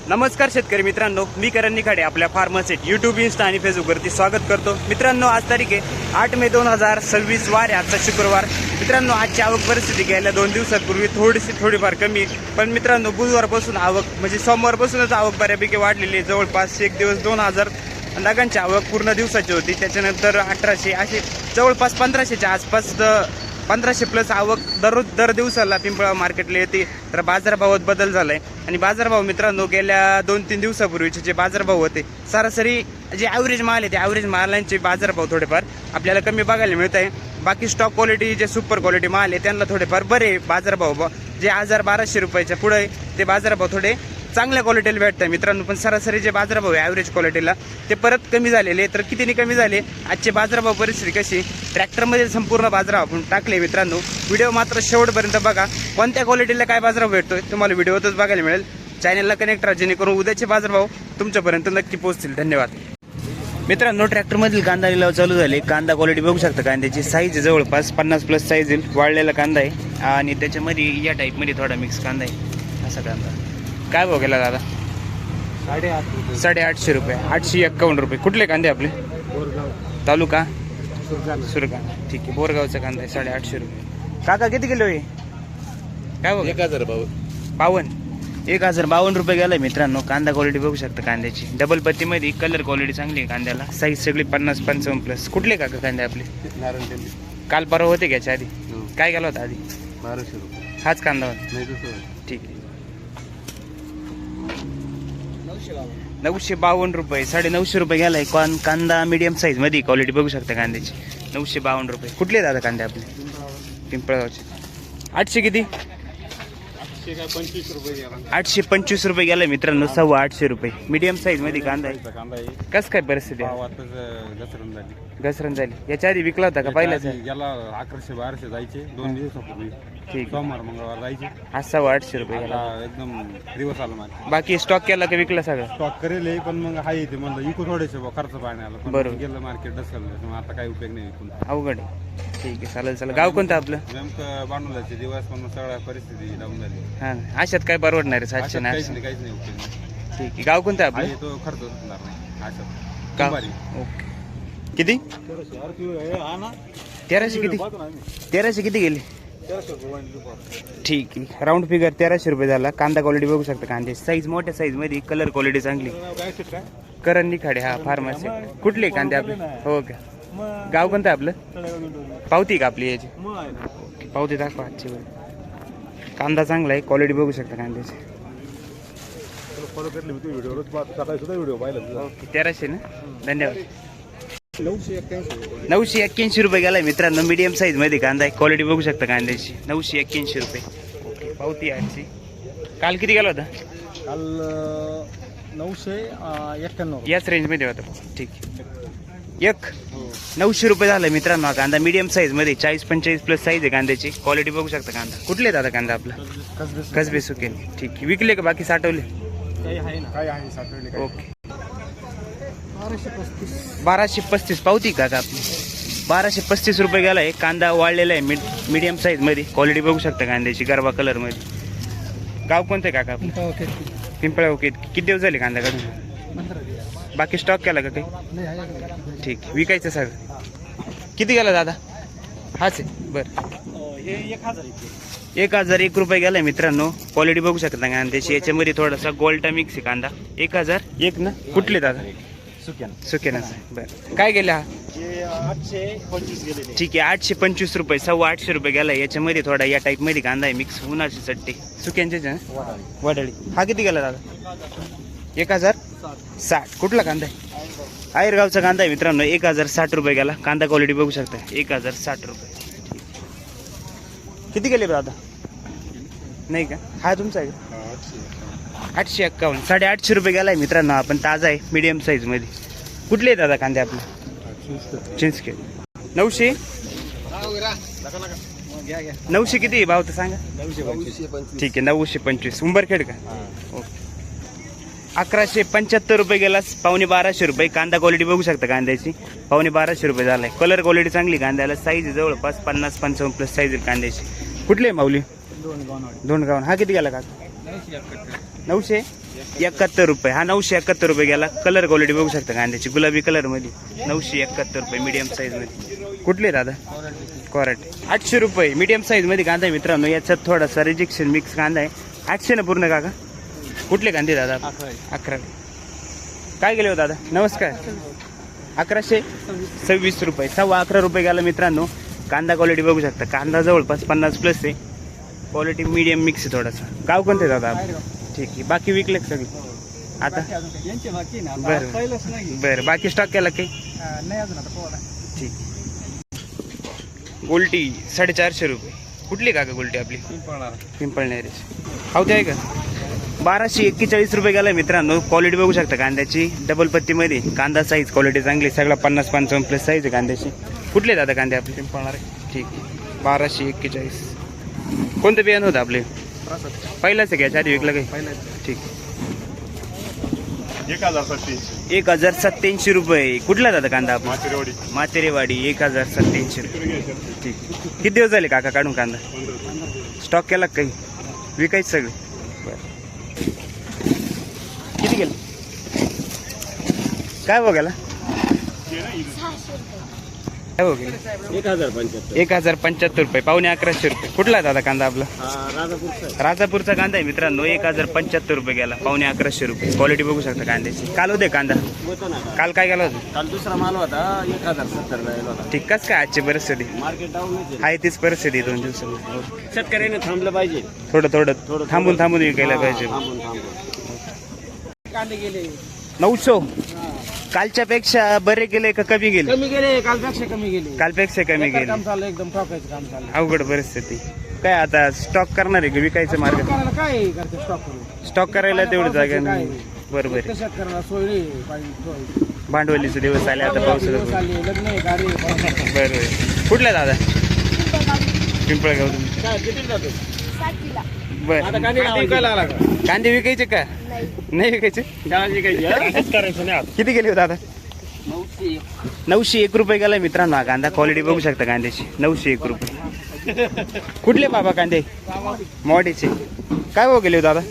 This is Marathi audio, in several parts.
नमस्कार शेतकरी मित्रांनो, मी करण निखाडे आपल्या फार्मसेट यूट्यूब, इंस्टा आणि फेसबुकवरती स्वागत करतो. मित्रांनो, आज तारीख आहे 8 मे 2026 वार आहे आजचा शुक्रवार. मित्रांनो, आजची आवक परिस्थिती गेल्या 2 दिवसांपूर्वी थोडीफार कमी, पण मित्रांनो बुधवारपासून आवक म्हणजे सोमवारपासूनच आवक बऱ्यापैकी वाढलेली आहे. जवळपास एक दिवस 2000 नगांची आवक पूर्ण दिवसाची होती. त्याच्यानंतर 1800 अशी जवळपास 1500च्या आसपास 1500 प्लस आवक दर दिवसाला पिंपळा मार्केटला येते. तर बाजारभावात बदल झालाय आणि बाजारभाव मित्रांनो गेल्या 2-3 दिवसापूर्वीचे जे बाजारभाव होते, सरासरी जे ॲव्हरेज माल आहे ते ॲव्हरेज मालांचे बाजारभाव थोडेफार आपल्याला कमी बघायला मिळत आहे. बाकी स्टॉक क्वालिटी जे सुपर क्वालिटी माल आहे त्यांना थोडेफार बरे बाजारभाव, जे 1000-1200 रुपयाच्या पुढे ते बाजारभाव थोडे चांगल्या क्वालिटीला भेटतात मित्रांनो. पण सरासरी जे बाजारभाव आहे ॲव्हरेज क्वालिटीला ते परत कमी झालेले. तर कितीने कमी झाले आजचे बाजारभाव परिस्थिती कशी, ट्रॅक्टरमध्ये संपूर्ण बाजारभाव आपण टाकले मित्रांनो. व्हिडिओ मात्र शेवटपर्यंत बघा. कोणत्या क्वालिटीला काय बाजारभाव भेटतोय तुम्हाला व्हिडिओतच बघायला मिळेल. चॅनलला कनेक्ट राहा जेणेकरून उद्याचे बाजारभाव तुमच्यापर्यंत नक्की पोहोचतील. धन्यवाद. मित्रांनो, ट्रॅक्टरमधील कांदा लिलाव चालू झाले. कांदा क्वालिटी बघू शकता. कांद्याची साईज जवळपास 50 प्लस साईज येईल. वाळलेला कांदा आहे आणि त्याच्यामध्ये या टाईपमध्ये थोडा मिक्स कांदा आहे. असा कांदा काय भाव गेला दादा? 850 रुपये. 851 रुपये. कुठले कांदे आपले? तालुका सुरगा. ठीक आहे, बोरगावचा कांदा आहे. 850 रुपये. काका किती किलो आहे? काय भाव? 1052 रुपये गेलाय मित्रांनो. कांदा क्वालिटी बघू शकता कांद्याची. डबल पत्तीमध्ये कलर क्वालिटी चांगली आहे कांद्याला. साईज सगळी 50-55 प्लस. कुठले काका कांदे आपले? काल परवा होते घ्यायच्या आधी काय गेला होता आधी? 1200 रुपये. हाच कांदा होता. ठीक आहे. 952 रुपये. 950 रुपये गेलाय. कांदा मीडियम साईज मध्ये क्वालिटी बघू शकता कांद्याची. 952 रुपये. कुठले दादा कांदे आपले? पिंपळगावचे. 800 किती? 825 रुपये गेलाय मित्रांनो. 825 रुपये. मीडियम साईज मध्ये कांदा आहे. कस काय परिस्थिती आहे? घसरण झाली. याच्या आधी विकला होता का पहिल्याच? याला 1100-1200 जायचे 2 दिवसापूर्वी. ठीक. सोमवार मंगळवार जायचे. आज 825 रुपये गेला. एकदम दिवस आला माझा. बाकी स्टॉक केला का विकला सगळं? स्टॉक करेल पण मग हाय ते म्हणलं इकू थोडेसे खर्च पाण्याला. बरोबर. गेलं मार्केट ढसललं. मग आता काही उपयोग नाही विकून. अवघड आहे. ठीक आहे, चालेल. गाव कोणतं आपलं? नेमकं बांधूलाचे दिवस पण सगळ्या परिस्थिती डाऊन झाली. हा, अशात काय परवडणार आहे? 700 काहीच नाही उपयोग नाही. ठीक आहे. गाव कोणतं आपलं? तो खर्च होणार नाही असं. गाव. ओके. किती? 1300 किती? 1300 किती गेले? ठीक आहे. राऊंड फिगर 1300 रुपये झाला. कांदा क्वालिटी बघू शकता. कांदे साईज मोठ्या साईज मध्ये, कलर क्वालिटी चांगली. करण निखाडे. हा, फार्मसी. कुठले कांदे आपले? हो का? गाव कोणतं आपलं? पावती का आपली याची? ओके, पावती दाखवा आजची. कांदा चांगला आहे. क्वालिटी बघू शकता कांद्याची. ओके, 1300 ना. धन्यवाद. 981 रुपये गेलाय मित्रांनो. मीडियम साईज मध्ये कांदा आहे. क्वालिटी बघू शकता कांद्याची. 981 रुपये. ओके, पावती आजची. काल किती गेला होता? काल 991. याच रेंज मध्ये होता. ठीक आहे. 900 रुपये झाला मित्रांनो. कांदा मीडियम साईज मध्ये 40-45 प्लस साईज आहे कांद्याची. क्वालिटी बघू शकता. कांदा कुठले दादा कांदा आपला? कसबे सुके. ठीक आहे. विकले का बाकी साठवले? ओके. 1235 पावती का आपली? 1235 रुपये गेलाय. कांदा वाळलेला आहे मीडियम साईज मध्ये. क्वालिटी बघू शकता कांद्याची. गरबा कलर मध्ये. गाव कोणतं आहे काका आपलं? पिंपळा. ओके. किती दिवस झाले कांदा काढून? बाकी स्टॉक केला का काही? ठीक. विकायचं सगळं. किती गेला दादा? हाच आहे. बरं. 1001 रुपये गेलाय मित्रांनो. क्वालिटी बघू शकता कांद्याची. याच्यामध्ये थोडासा गोल्टा मिक्स आहे कांदा. 1001 ना. कुठले दादा? सुकेना. बरं. काय गेला? 825 गेले. ठीक आहे. 825 रुपये. 825 रुपये गेला. याच्यामध्ये थोडा या टाईप मध्ये कांदा आहे मिक्स. उन्हाची चट्टी सुक्यांचे वडाळी. हा किती गेला दादा? 1060. कुठला कांदा आहे? आयरगावचा कांदा आहे मित्रांनो. 1060 रुपये गेला. कांदा क्वालिटी बघू शकता. 1060 रुपये. किती गेले दादा? नाही का? हा तुमचा आहे का? 851. 850 रुपये गेलाय मित्रांनो. आपण ताजा आहे मीडियम साईज मध्ये. कुठले आहे दादा कांदे आपले? चिंचके. 900. 900 किती भाव तर सांगा. 925. ठीक आहे. 925. उंबरखेड का? ओके. 1175 रुपये गेला. 1250 रुपये. कांदा क्वालिटी बघू शकता कांद्याची. 1250 रुपये झालाय. कलर क्वालिटी चांगली कांद्याला. साईज जवळपास 50-55 प्लस साईज कांद्याची. कुठले माऊली? दोंडगाव. हा किती गेला का? 900. ₹971 हा 971 गेला. कलर क्वालिटी बघू शकता कांद्याची गुलाबी कलर मध्ये. ₹971 मीडियम साईज मध्ये. कुठले दादा? कोराट. ₹800 मीडियम साईज मध्ये कांदा आहे मित्रांनो. याच्यात थोडासा रिजेक्शन मिक्स कांदा आहे. 800 ना पूर्ण काका. कुठले कांदे दादा? 11. काय गेले हो दादा? नमस्कार. ₹1126 ₹11.25 गेला मित्रांनो. कांदा क्वालिटी बघू शकता. कांदा जवळपास 50+ आहे. क्वालिटी मीडियम मिक्स आहे थोडासा. गाव कोणते दादा? ठीक आहे. बाकी विकले का सगळे आता? बरं बरं. बाकी स्टॉक केला काही? ठीक. गोल्टी ₹450. कुठली काका गोल्टी आपली? पिंपळनेरची. खावते आहे का? ₹1241 गेला मित्रांनो. क्वालिटी बघू शकता कांद्याची. डबल पत्तीमध्ये कांदा साईज क्वालिटी चांगली. सगळा 50-55+ साईज आहे कांद्याची. कुठले दादा कांदे आपले? पिंपळनेर. ठीक आहे. ₹1241. कोणतं बियाणं होतं आपले? पहिलाच आहे घ्यायच्या आधी विकलं काही? ठीक. ₹1087. कुठला दादा कांदा आपला? मातेरेवाडी. ₹1087. ठीक. किती दिवस झाले काका काढून कांदा? स्टॉक केला काही? विकायचं सगळे? बरं. किती गेलं? काय बघायला? काय बघेल? ₹1075. ₹11.25. कुठला दादा कांदा आपला? राजापूरचा कांदा आहे मित्रांनो. ₹1075 गेला. ₹11.25. क्वालिटी बघू शकता कांद्याची. काल होते कांदा? काल काय गेला होता? काल दुसरा माल होता 1070 ठीक. कस काय आजची परिस्थिती? मार्केट डाऊन आहे तीच परिस्थिती 2 दिवसामध्ये. शेतकऱ्याने थांबलं पाहिजे. थोडं थांबून विकायला पाहिजे. कांदे गेले 900. कालच्या पेक्षा बरे गेले का कमी गेले? कमी गेले. कालपेक्षा कमी गेले. कालपेक्षा कमी गेले. काम चाललं एकदम ठोकायचं काम चाललं. अवघड परिस्थिती. काय आता स्टॉक करणार आहे का विकायचं मार्ग? काय करते स्टॉक करून? स्टॉक करायला तेवढी जागा नाही. बरोबर आहे. शेतकऱ्याला सोय नाही. भांडवलीचे दिवस आले आता पावसाचं. लग्न आहे गाडी. बरोबर. कुठला दादा? पिंपळगाव. काय किती जातो? बर. कांदे विकायला आला का? कांदे विकायचे का? नाही विकायचे. करायचं नाही. किती गेले हो दादा? ₹901 गेला मित्रांनो. हा कांदा क्वालिटी बघू शकता कांद्याची. ₹901. कुठले बाबा कांदे? मोडीचे. काय भाव गेले हो दादा?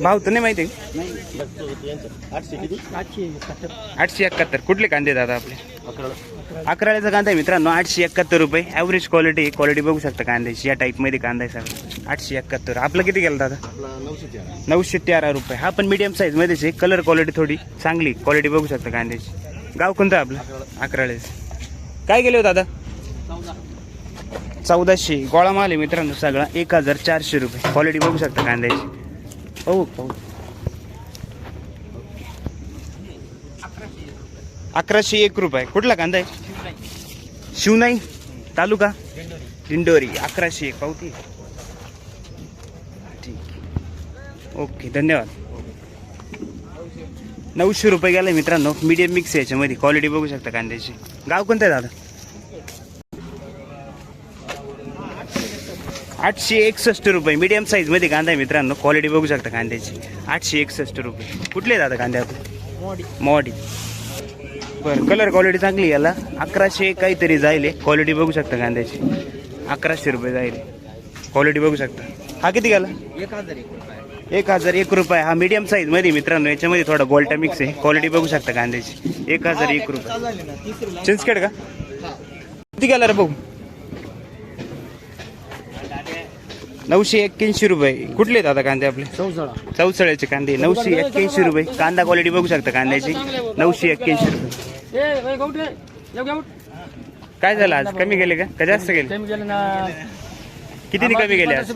भाव तर नाही माहिती. 871. कुठले कांदे दादा आपले? अकराळ्याचा कांदा आहे मित्रांनो. ₹871. ॲव्हरेज क्वालिटी बघू शकता कांद्याची. या टाईपमध्ये कांदा आहे सगळं. 871. आपलं किती गेलं दादा? ₹913. हा पण मीडियम साईजमध्येच आहे. कलर क्वालिटी थोडी चांगली क्वालिटी बघू शकता कांद्याची. गाव कोणतं आपलं? अकराळ्याचं. काय गेले हो दादा? 1400. गोळा माल आहे मित्रांनो सगळा. ₹1400. क्वालिटी बघू शकता कांद्याची. हो ₹1101. कुठला कांदा आहे? शिवनाई तालुका दिंडोरी. 1101 पावती. ठीक. ओके धन्यवाद. ₹900 गेला मित्रांनो. मीडियम मिक्स आहे याच्यामध्ये. क्वालिटी बघू शकता कांद्याची. गाव कोणतं आहे दादा? 861 मीडियम साईज मध्ये कांदा आहे मित्रांनो. क्वालिटी बघू शकता कांद्याची. ₹861. कुठले दादा कांदे आपले? मोडी. बरं. कलर क्वालिटी चांगली. याला 1100 काहीतरी जाईल. क्वालिटी बघू शकता कांद्याची. ₹1100 जाईल. क्वालिटी बघू शकता. हा किती गेला? ₹1001. हा मीडियम साईज मध्ये मित्रांनो. याच्यामध्ये थोडा गोल्टा मिक्स आहे. क्वालिटी बघू शकता कांद्याची. ₹1001. चिंचखेड का? किती गेला रे भाऊ? ₹981. कुठले दादा कांदे आपले? चौसाळ्याचे कांदे. ₹981. कांदा क्वालिटी बघू शकता कांद्याची. ₹981. काय झालं आज? कमी गेले का जास्त गेले? किती कमी गेले आज?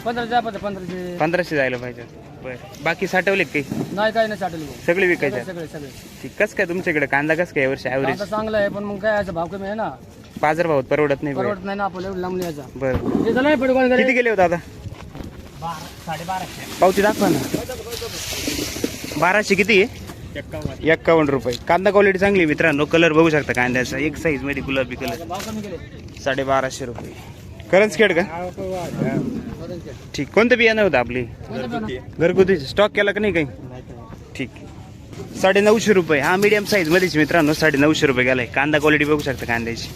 1500 जायला पाहिजे. बरं. बाकी साठवले काही? नाही काय नाही साठवले. सगळे विकायचे. सगळे ठीक. कसं काय तुमच्याकडे कांदा कसं काय वर्ष ॲव्हरेज? चांगला आहे पण मग काय याचा भाव कमी आहे ना. बाजार भावात परवडत नाही. परवडत नाही ना आपल्याला एवढं लांब यायचा. बरं. किती गेले हो दादा? 1250. पावती दाखवा ना. 1200 किती आहे? ₹51. कांदा क्वालिटी चांगली मित्रांनो. कलर बघू शकता कांद्याचा. एक साईज मध्ये गुलाबी कलर. ₹1250. करंजखेड का? ठीक. कोणतं बियाणं होतं आपली? घरगुती. स्टॉक केला का नाही काही? ठीक. ₹950. हा मीडियम साईज मध्येच मित्रांनो. ₹950 गेलाय. कांदा क्वालिटी बघू शकता कांद्याची.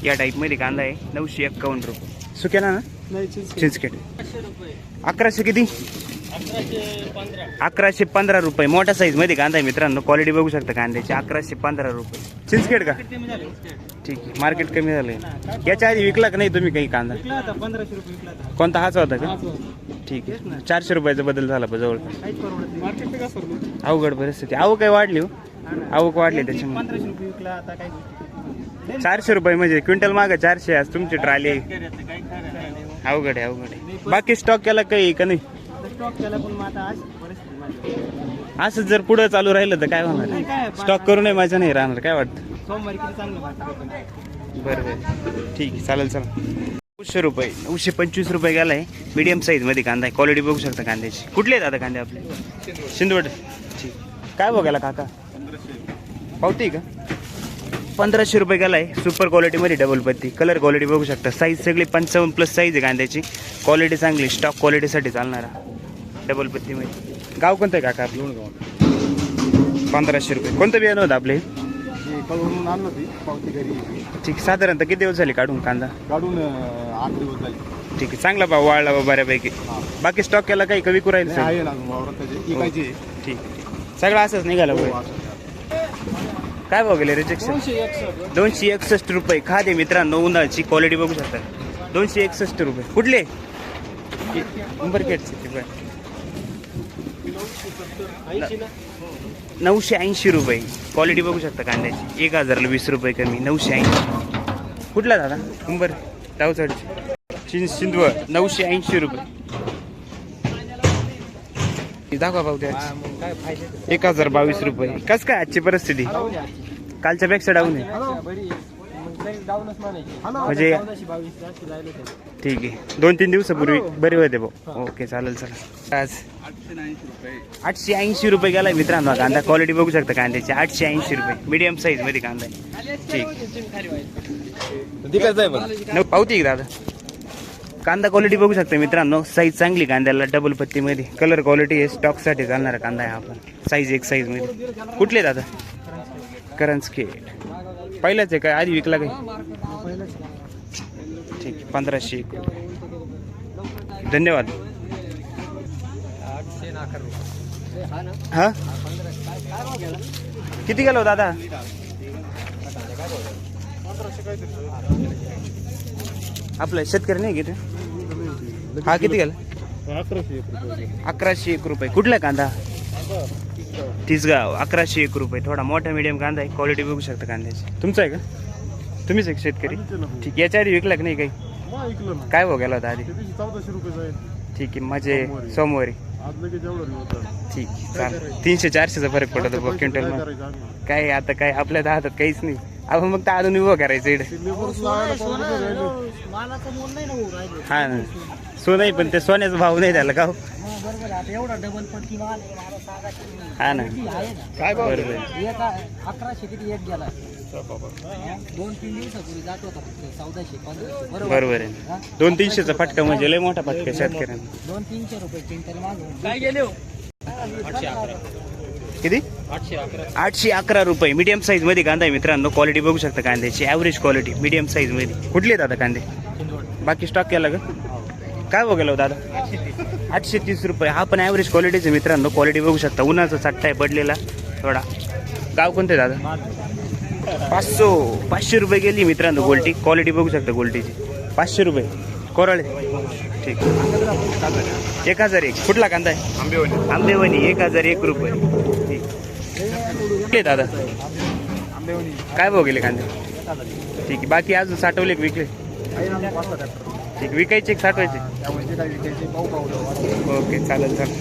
या टाईपमध्ये कांदा आहे. ₹951. सुक्याना ना? चिंचखेड. 1100 किती? 1115 रुपये. मोठ्या साईज मध्ये कांदा आहे मित्रांनो. क्वालिटी बघू शकता कांद्याची. 1115 रुपये. चिंचखेड का? ठीक आहे. मार्केट कमी झालंय. याच्या आधी विकला का नाही तुम्ही काही कांदा? 1500 रुपये विकला आता. कोणता हाच होता का? ठीक आहे. 400 रुपयाचा बदल झाला जवळ. मार्केट का सर अवघड परिस्थिती. आवक काही वाढली हो. आवक वाढली त्याच्यामुळे. 1500 रुपये विकला आता काय 400 रुपये म्हणजे क्विंटल मागं 400. आज तुमची ट्राली अवघड आहे. अवघड आहे. बाकी स्टॉक केला काही का नाही? स्टॉक केला पण मग आता अशी परिस्थिती असं जर पुढे चालू राहिलं तर काय होणार? स्टॉक करू नये माझ्या नाही राहणार. काय वाटतं? सोमवारी किती चांगलं वाटतं. बरं बरं ठीक आहे. चालेल चला. 900 रुपये. 925 रुपये गेला आहे. मीडियम साईज मध्ये कांदा आहे. क्वालिटी बघू शकता कांद्याची. कुठले आहेत आता कांदे आपले? शिंदवड. ठीक. काय बघायला काका? पावती का? 1500 रुपये गेला आहे. सुपर क्वालिटीमध्ये डबल पत्ती. कलर क्वालिटी बघू शकता. साईज सगळी 55+ साईज आहे कांद्याची. क्वालिटी चांगली. स्टॉक क्वालिटीसाठी चालणारा डबल पत्तीमध्ये. गाव कोणतं आहे काका आपलं? 1500 रुपये. कोणतं बियाणं होतं आपले? कळवून आणलं ती पावती घरी ठीक. साधारणतः किती दिवस झाले काढून कांदा? काढून 8 दिवस झाले. ठीक आहे. चांगला भाव वाढला बा बऱ्यापैकी. बाकी स्टॉक केला काही कवी करू राहील? आहे ना वावरात त्याचे इकायचे. ठीक. सगळं असंच निघालं हो, पाहिजे. काय भाव गेले रिजेक्शन? 261 रुपये. खादे मित्रांनो उन्हाळ्याची. क्वालिटी बघू शकता. 261 रुपये. कुठले? उंबरखेडचे. 980 रुपये. क्वालिटी बघू शकता कांद्याची. 1000ला 20 रुपये कमी. 980. कुठला दादा? उंबर डावचडची. सिंधवड. 980 रुपये. दाखवा भाऊ त्या. 1022 रुपये. कस काय आजची परिस्थिती? कालच्या पेक्षा डाऊन आहे म्हणजे. ठीक आहे. 2-3 दिवसापूर्वी बरे होते भाऊ. ओके चालेल चला. आज 880 रुपये गेला मित्रांनो कांदा. क्वालिटी बघू शकता कांद्याची. 880 रुपये. मीडियम साईज मध्ये कांदा आहे. ठीक. पावती दादा. कांदा क्वालिटी बघू शकता मित्रांनो. साईज चांगली कांद्याला. डबल पत्तीमध्ये. कलर क्वालिटी आहे. स्टॉकसाठी चालणारा कांदा आहे आपण. साईज एक साईज मध्ये. कुठले दादा? करंजखेड. पहिलाच आहे काय? आधी विकला काही? ठीक. 1501 रुपये. धन्यवाद. हा किती गेलो दादा? आपलं शेतकरी नाही किती? हा किती गेला? 1101 रुपये. कुठला कांदा? तिसगाव. 1101 रुपये. थोडा मोठा मीडियम कांदा आहे. क्वालिटी बघू शकता कांद्याची. तुमचा आहे का? तुम्हीच एक शेतकरी? ठीक. याच्या आधी विकला की नाही काही? काय भाव गेला होता आधी? 1400 रुपये जाईल. ठीक आहे. माझे सोमवारी. ठीक. चालेल. 300-400चा फरक पडतो बघ क्विंटल. काय आता काय आपल्या हातात काहीच नाही. आपण मग अजून उभं करायचं इकडे. हा ना. सोनं पण ते सोन्याचा भाव नाही त्याला का? हा ना. काय बरोबर. 1100 किती एक गेला. 2-3 दिवसापूर्वी जात होता 1400-1500. बरोबर आहे. 200-300चा फटका म्हणजे लय मोठा फटका शेतकऱ्यांना. 200-300 रुपये क्विंटल मागून काय गेले? किती? 811 रुपये. मीडियम साईज मध्ये कांदा आहे मित्रांनो. क्वालिटी बघू शकता कांद्याची. ॲव्हरेज क्वालिटी मीडियम साईज मध्ये. कुठले आहेत आता कांदे? बाकी स्टॉक केला का? काय बघायला दादा? 830 रुपये. हा पण ॲव्हरेज क्वालिटीचे मित्रांनो. क्वालिटी बघू शकता. उन्हाचा चट्टा आहे पडलेला थोडा. गाव कोणते दादा? 500 रुपये गेली मित्रांनो गोल्टी. क्वालिटी बघू शकता गोल्टीची. 500 रुपये. कोराळे. ठीक. 1001. कुठला कांदा आहे? आंबेवणी. 1001 रुपये. ठीक. कुठले दादा? काय भाव गेले कांदे? ठीक आहे. बाकी अजून साठवले की विकले? ठीक. विकायचे की साठवायचे? ओके चालेल चालेल.